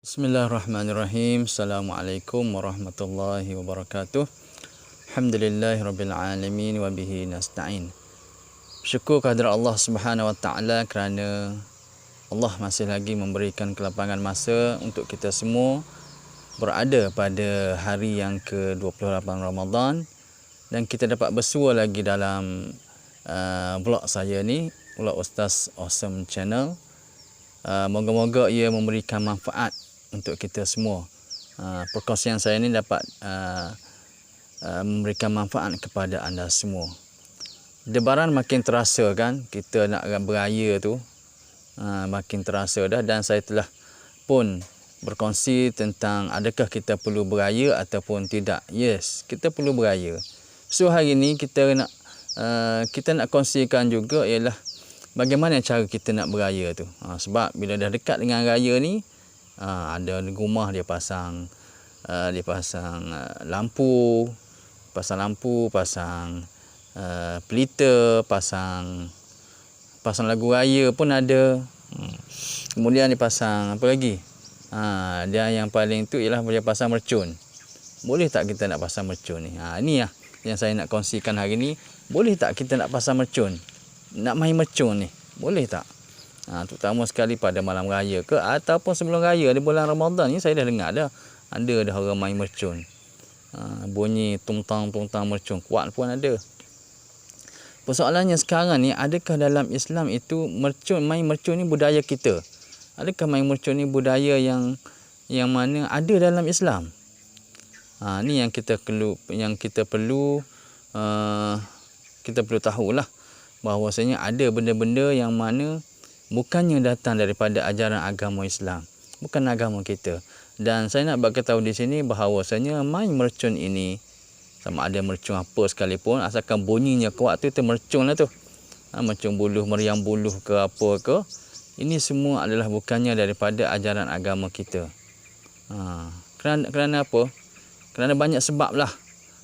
Bismillahirrahmanirrahim. Assalamualaikum warahmatullahi wabarakatuh. Alhamdulillahirabbil alamin wa bihi nasta'in. Syukur kehadrat Allah Subhanahu wa taala kerana Allah masih lagi memberikan kelapangan masa untuk kita semua berada pada hari yang ke-28 Ramadan dan kita dapat bersua lagi dalam vlog saya ni, vlog Ustaz Awesome Channel. Moga-moga ia memberikan manfaat untuk kita semua. Perkongsian saya ni dapat memberikan manfaat kepada anda semua. Debaran makin terasa kan, kita nak beraya tu makin terasa dah, dan saya telah pun berkongsi tentang adakah kita perlu beraya ataupun tidak. Yes, kita perlu beraya. So hari ni kita nak kongsikan juga ialah bagaimana cara kita nak beraya tu. Sebab bila dah dekat dengan raya ni, ada rumah dia pasang lampu, pasang pelita, pasang lagu raya pun ada. Kemudian dia pasang apa lagi? Dia yang paling tu ialah dia pasang mercun. Boleh tak kita nak pasang mercun ni? Ini lah yang saya nak kongsikan hari ni. Boleh tak kita nak pasang mercun? Nak main mercun ni, boleh tak? Terutama sekali pada malam raya ke ataupun sebelum raya di bulan Ramadan ni, saya dah dengar dah ada orang main mercun. Bunyi tungtang mercun kuat pun ada. Persoalannya sekarang ni, adakah dalam Islam itu main mercun ni budaya kita? Adakah main mercun ni budaya yang mana ada dalam Islam? Ni yang kita perlu tahulah, bahawasanya ada benda-benda yang mana bukannya datang daripada ajaran agama Islam, bukan agama kita. Dan saya nak bagi tahu di sini bahawasanya main mercun ini, sama ada mercun apa sekalipun, asalkan bunyinya kuat tu mercun lah tu. Mercun buluh, meriam buluh ke apa ke, ini semua adalah bukannya daripada ajaran agama kita. Kerana apa? Kerana banyak sebab lah.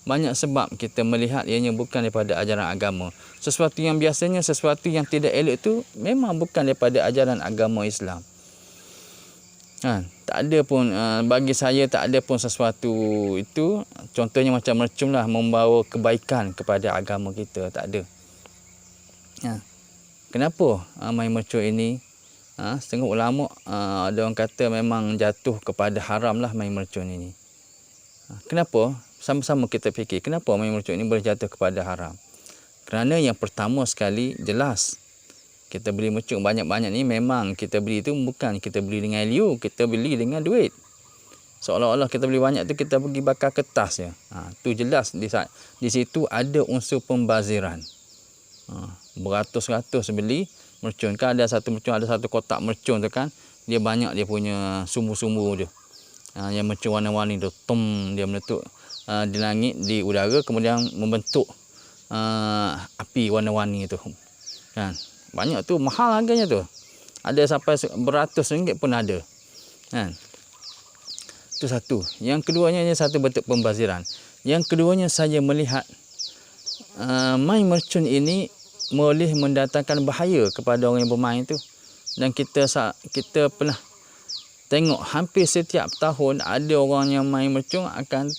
Banyak sebab kita melihat ianya bukan daripada ajaran agama. Sesuatu yang biasanya, sesuatu yang tidak elok tu memang bukan daripada ajaran agama Islam. Tak ada pun, bagi saya tak ada pun sesuatu itu, contohnya macam mercun lah, membawa kebaikan kepada agama kita. Tak ada. Kenapa main mercun ini? Setengah ulama ada orang kata memang jatuh kepada haram lah main mercun ini. Kenapa? Sama-sama kita fikir, kenapa main mercun ini boleh jatuh kepada haram? Kerana yang pertama sekali, jelas kita beli mercun banyak-banyak ni, memang kita beli tu bukan kita beli dengan liu, kita beli dengan duit. Seolah-olah kita beli banyak tu kita pergi bakar kertas je. Tu jelas di situ ada unsur pembaziran. Beratus-ratus beli mercun, kan ada satu mercun, ada satu kotak mercun tu kan, dia banyak dia punya sumbu-sumbu dia. Yang mercun warna-warni tu, dia meletup di langit, di udara, kemudian membentuk api warna-warni tu kan. Banyak tu, mahal harganya tu, ada sampai beratus ringgit pun ada kan. Itu satu. Yang keduanya, ini satu bentuk pembaziran. Yang keduanya, saya melihat main mercun ini boleh mendatangkan bahaya kepada orang yang bermain tu. Dan kita pernah tengok hampir setiap tahun ada orang yang main mercun akan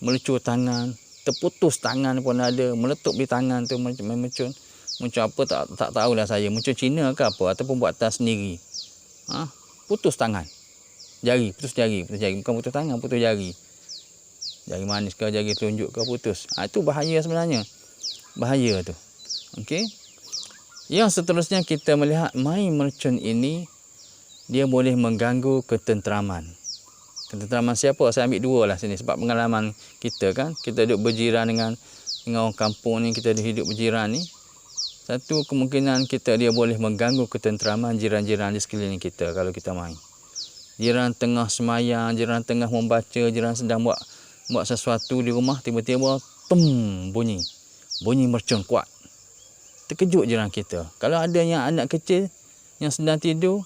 melecur tangan, terputus tangan pun ada, meletup di tangan tu main mercun. Mercun apa tak tahulah saya, mercun Cina ke apa, ataupun buatan sendiri. Putus tangan. Putus jari, bukan putus tangan, putus jari. Jari manis ke, jari telunjuk ke putus. Itu bahaya sebenarnya. Bahaya tu. Okey. Yang seterusnya, kita melihat main mercun ini dia boleh mengganggu ketenteraman. Ketenteraman siapa? Saya ambil dua lah sini sebab pengalaman kita kan. Kita duduk berjiran dengan orang kampung ni, kita hidup berjiran ni. Satu kemungkinan dia boleh mengganggu ketenteraman jiran-jiran di sekeliling kita kalau kita main. Jiran tengah semayang, jiran tengah membaca, jiran sedang buat sesuatu di rumah, tiba-tiba bunyi mercun kuat. Terkejut jiran kita. Kalau ada yang anak kecil yang sedang tidur,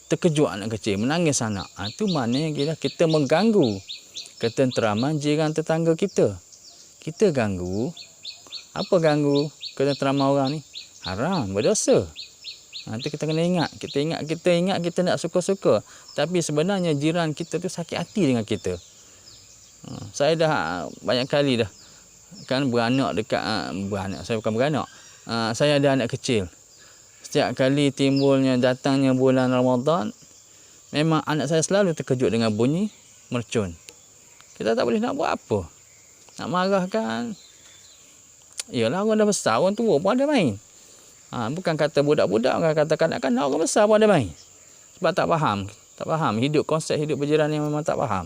terkejut anak kecil, menangis anak. Itu maknanya kita mengganggu ketenteraman jiran tetangga kita. Kita ganggu. Apa ganggu ketenteraman orang ni? Haram, berdosa. Itu kita kena ingat. Kita ingat kita nak suka-suka. Tapi sebenarnya jiran kita tu sakit hati dengan kita. Saya dah banyak kali dah kan beranak dekat beranak, saya bukan beranak. Saya ada anak kecil. Setiap kali timbulnya datangnya bulan Ramadan, memang anak saya selalu terkejut dengan bunyi mercun. Kita tak boleh nak buat apa. Nak marah kan? Yalah, orang dah besar, orang tua pun ada main. Bukan kata budak-budak, orang kata kanak-kanak, orang besar pun ada main. Sebab tak faham. Tak faham. Konsep hidup berjiran yang memang tak faham.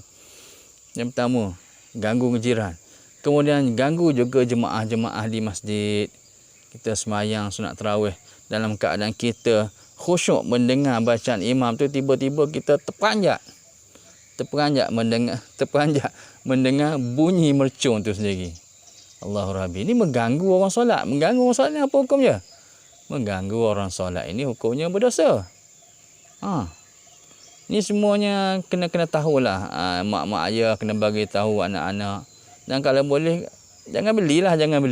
Yang pertama, ganggu jiran. Kemudian ganggu juga jemaah-jemaah di masjid. Kita semayang sunat tarawih dalam keadaan kita khusyuk mendengar bacaan imam tu, tiba-tiba kita terperanjat mendengar bunyi mercun tu sendiri. Allahu Rabbi. Ini mengganggu orang solat. Mengganggu orang solat ni apa hukumnya? Mengganggu orang solat ini hukumnya berdosa. Ni semuanya kena tahulah. Mak-mak ayah kena bagi tahu anak-anak. Dan kalau boleh, jangan beli. Jangan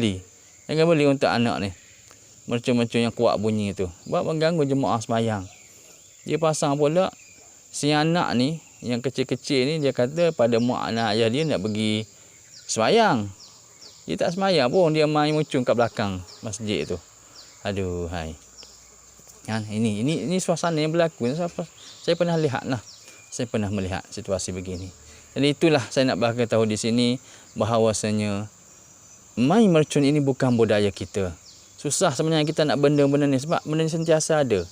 beli untuk anak ni. Mercun-mercun yang kuat bunyi tu. Sebab mengganggu jemaah semayang. Dia pasang pula, si anak ni, yang kecil-kecil ni, dia kata pada mak anak ayah dia nak pergi semayang. Dia tak semayang pun, dia main mercun kat belakang masjid tu. Aduh, hai. Ini suasana yang berlaku. Saya pernah lihat lah. Saya pernah melihat situasi begini. Jadi itulah saya nak bagi tahu di sini bahawasanya main mercun ini bukan budaya kita. Susah sebenarnya kita nak benda-benda ni sebab benda ni sentiasa ada.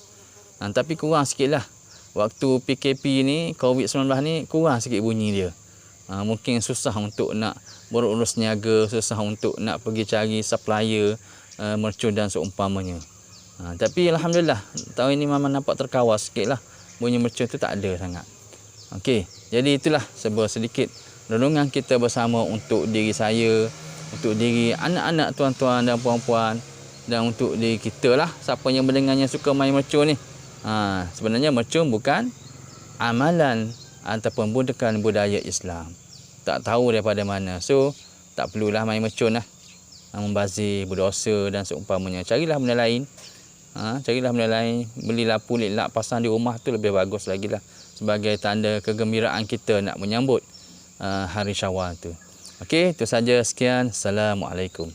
Tapi kurang sikit lah. Waktu PKP ni, COVID-19 ni, kurang sikit bunyi dia. Mungkin susah untuk nak berurus niaga, susah untuk nak pergi cari supplier mercun dan seumpamanya. Tapi Alhamdulillah, tahun ini memang nampak terkawal sikit lah. Bunyi mercun tu tak ada sangat. Okey, jadi itulah sebuah sedikit renungan kita bersama untuk diri saya, untuk diri anak-anak tuan-tuan dan puan-puan, dan untuk diri kita lah, siapa yang mendengarnya suka main mercun ni. Sebenarnya mercun bukan amalan ataupun bukan budaya Islam. Tak tahu daripada mana. So, tak perlulah main mercun lah. Membazir, berdosa dan seumpamanya. Carilah benda lain. Belilah pulit lak, pasang di rumah tu lebih bagus lagi lah. Sebagai tanda kegembiraan kita nak menyambut hari Syawal tu. Okey, itu saja. Sekian. Assalamualaikum.